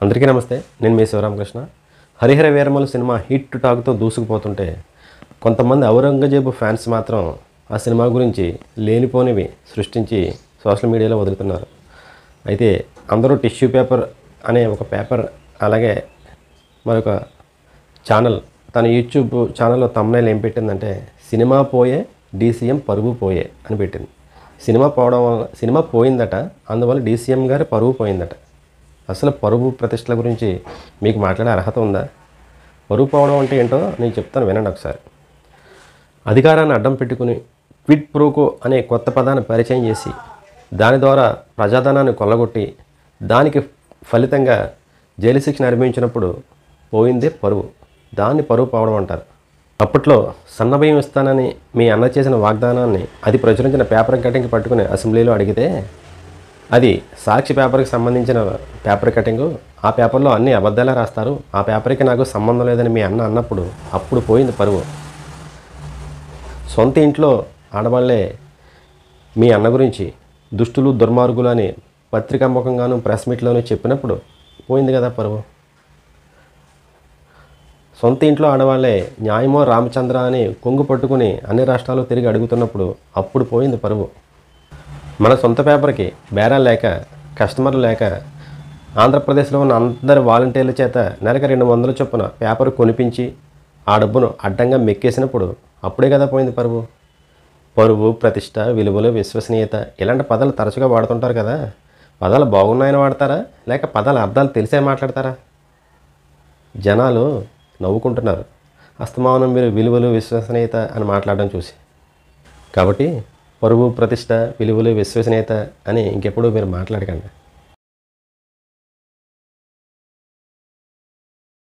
అందరికీ నమస్తే. నేను మీ శివరామకృష్ణ. హరిహర వీరమలు సినిమా హిట్ టాక్తో దూసుకుపోతుంటే కొంతమంది ఔరంగజేబు ఫ్యాన్స్ మాత్రం ఆ సినిమా గురించి లేనిపోనివి సృష్టించి సోషల్ మీడియాలో వదులుతున్నారు. అయితే అందరూ టిష్యూ పేపర్ అనే ఒక పేపర్, అలాగే మరొక ఛానల్ తన యూట్యూబ్ ఛానల్లో థంబ్నెయిల్ ఏం పెట్టిందంటే సినిమా పోయే డీసీఎం పరువు పోయే అని పెట్టింది. సినిమా పోయిందట, అందువల్ల డీసీఎం గారి పరువు పోయిందట. అసలు పరువు ప్రతిష్టల గురించి మీకు మాట్లాడే అర్హత ఉందా? పరువు పోవడం అంటే ఏంటో నేను చెప్తాను, వినండి ఒకసారి. అధికారాన్ని అడ్డం పెట్టుకుని క్విడ్ ప్రోకో అనే కొత్త పదాన్ని పరిచయం చేసి దాని ద్వారా ప్రజాధనాన్ని కొల్లగొట్టి దానికి ఫలితంగా జైలు శిక్షణ అనుభవించినప్పుడు పోయిందే పరువు. దాన్ని పరువు పోవడం అంటారు. అప్పట్లో సన్నబియ్యం ఇస్తానని మీ అన్న చేసిన వాగ్దానాన్ని అది ప్రచురించిన పేపర్ కటింగ్ పట్టుకుని అసెంబ్లీలో అడిగితే అది సాక్షి పేపర్కి సంబంధించిన పేపర్ కటింగు. ఆ పేపర్లో అన్ని అబద్ధాలే రాస్తారు, ఆ పేపర్కి నాకు సంబంధం లేదని మీ అన్న అన్నప్పుడు అప్పుడు పోయింది పరువు. సొంత ఇంట్లో ఆడవాళ్లే మీ అన్న గురించి దుష్టులు దుర్మార్గులు అని పత్రికాముఖంగాను ప్రెస్ మీట్లోనూ చెప్పినప్పుడు పోయింది కదా పరువు. సొంత ఇంట్లో ఆడవాళ్లే న్యాయమో రామచంద్ర అని కొంగు పట్టుకుని అన్ని రాష్ట్రాలు తిరిగి అడుగుతున్నప్పుడు అప్పుడు పోయింది పరువు. మన సొంత పేపర్కి బేరాలు లేక, కస్టమర్లు లేక ఆంధ్రప్రదేశ్లో ఉన్న అందరి వాలంటీర్ల చేత నెలకు 200 చొప్పున పేపర్ కొనిపించి ఆ డబ్బును అడ్డంగా మెక్కేసినప్పుడు అప్పుడే కదా పోయింది పరువు. పరువు, ప్రతిష్ట, విలువలు, విశ్వసనీయత ఇలాంటి పదాలు తరచుగా వాడుతుంటారు కదా. పదాలు బాగున్నాయని వాడతారా, లేక పదాల అర్థాలు తెలిసే మాట్లాడతారా? జనాలు నవ్వుకుంటున్నారు అస్తమానం మీరు విలువలు, విశ్వసనీయత అని మాట్లాడడం చూసి. కాబట్టి పరువు, ప్రతిష్ట, విలువలు, విశ్వసనీయత అని ఇంకెప్పుడు మీరు మాట్లాడకండి.